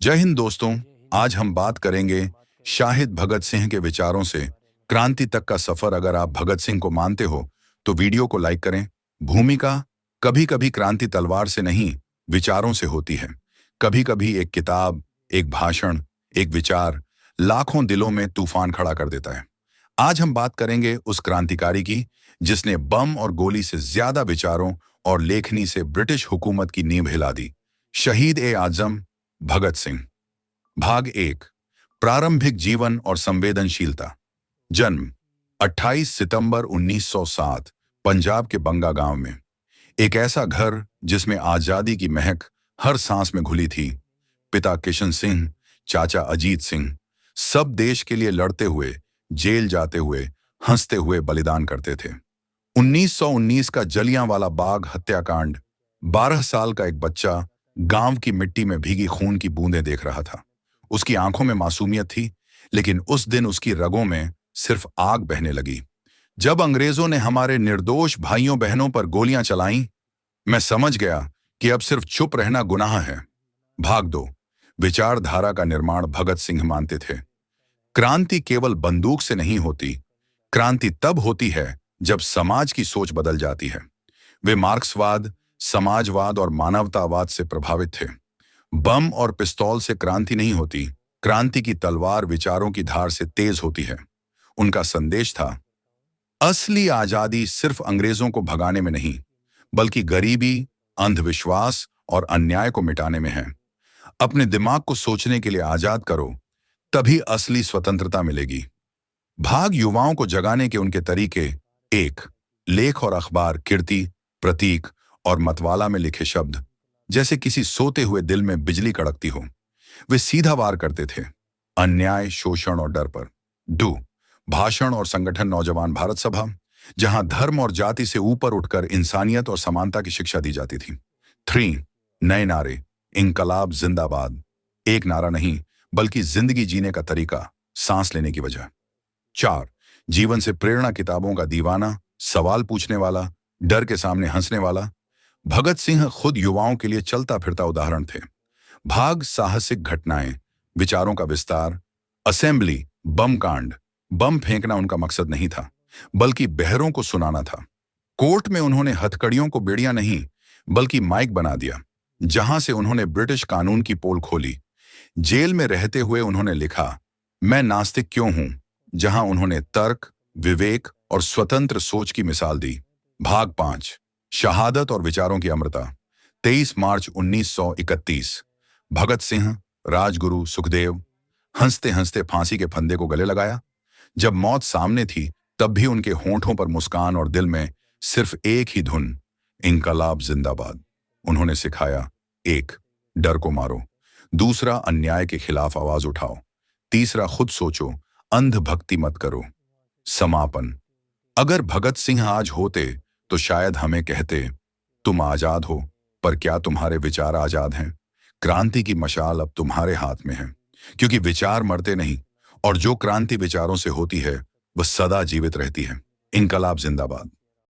जय हिंद दोस्तों। आज हम बात करेंगे शाहिद भगत सिंह के विचारों से क्रांति तक का सफर। अगर आप भगत सिंह को मानते हो तो वीडियो को लाइक करें। भूमिका: कभी कभी क्रांति तलवार से नहीं, विचारों से होती है। कभी कभी एक किताब, एक भाषण, एक विचार लाखों दिलों में तूफान खड़ा कर देता है। आज हम बात करेंगे उस क्रांतिकारी की जिसने बम और गोली से ज्यादा विचारों और लेखनी से ब्रिटिश हुकूमत की नींव हिला दी। शहीद-ए-आजम भगत सिंह। भाग 1: प्रारंभिक जीवन और संवेदनशीलता। जन्म 28 सितंबर 1907 पंजाब के बंगा गांव में। एक ऐसा घर जिसमें आजादी की महक हर सांस में घुली थी। पिता किशन सिंह, चाचा अजीत सिंह, सब देश के लिए लड़ते हुए, जेल जाते हुए, हंसते हुए बलिदान करते थे। 1919 का जलियांवाला बाग हत्याकांड। 12 साल का एक बच्चा गांव की मिट्टी में भीगी खून की बूंदें देख रहा था। उसकी आंखों में मासूमियत थी, लेकिन उस दिन उसकी रगों में सिर्फ आग बहने लगी। जब अंग्रेजों ने हमारे निर्दोष भाइयों बहनों पर गोलियां चलाईं, मैं समझ गया कि अब सिर्फ चुप रहना गुनाह है। भाग 2: विचारधारा का निर्माण। भगत सिंह मानते थे क्रांति केवल बंदूक से नहीं होती, क्रांति तब होती है जब समाज की सोच बदल जाती है। वे मार्क्सवाद, समाजवाद और मानवतावाद से प्रभावित थे। बम और पिस्तौल से क्रांति नहीं होती, क्रांति की तलवार विचारों की धार से तेज होती है। उनका संदेश था, असली आजादी सिर्फ अंग्रेजों को भगाने में नहीं, बल्कि गरीबी, अंधविश्वास और अन्याय को मिटाने में है। अपने दिमाग को सोचने के लिए आजाद करो, तभी असली स्वतंत्रता मिलेगी। भाग युवाओं को जगाने के उनके तरीके। 1: लेख और अखबार, कीर्ति, प्रतीक और मतवाला में लिखे शब्द जैसे किसी सोते हुए दिल में बिजली कड़कती हो। वे सीधा वार करते थे, अन्याय, शोषण और डर पर। 2: भाषण और संगठन। नौजवान भारत सभा, जहां धर्म और जाति से ऊपर उठकर इंसानियत और समानता की शिक्षा दी जाती थी। 3: नए नारे। इंकलाब जिंदाबाद, एक नारा नहीं बल्कि जिंदगी जीने का तरीका, सांस लेने की वजह। 4: जीवन से प्रेरणा। किताबों का दीवाना, सवाल पूछने वाला, डर के सामने हंसने वाला। भगत सिंह खुद युवाओं के लिए चलता फिरता उदाहरण थे। भाग साहसिक घटनाएं, विचारों का विस्तार। असेंबली, बम कांड। बम फेंकना उनका मकसद नहीं था, बल्कि बहरों को सुनाना था। कोर्ट में उन्होंने हथकड़ियों को बेड़ियां नहीं बल्कि माइक बना दिया, जहां से उन्होंने ब्रिटिश कानून की पोल खोली। जेल में रहते हुए उन्होंने लिखा, मैं नास्तिक क्यों हूं, जहां उन्होंने तर्क, विवेक और स्वतंत्र सोच की मिसाल दी। भाग 5: शहादत और विचारों की अमरता। 23 मार्च 1931 भगत सिंह, राजगुरु, सुखदेव हंसते हंसते फांसी के फंदे को गले लगाया। जब मौत सामने थी, तब भी उनके होंठों पर मुस्कान और दिल में सिर्फ एक ही धुन, इंकलाब जिंदाबाद। उन्होंने सिखाया, 1: डर को मारो। 2: अन्याय के खिलाफ आवाज उठाओ। 3: खुद सोचो, अंध भक्ति मत करो। समापन: अगर भगत सिंह आज होते तो शायद हमें कहते, तुम आजाद हो, पर क्या तुम्हारे विचार आजाद हैं? क्रांति की मशाल अब तुम्हारे हाथ में है, क्योंकि विचार मरते नहीं, और जो क्रांति विचारों से होती है वह सदा जीवित रहती है। इंकलाब जिंदाबाद।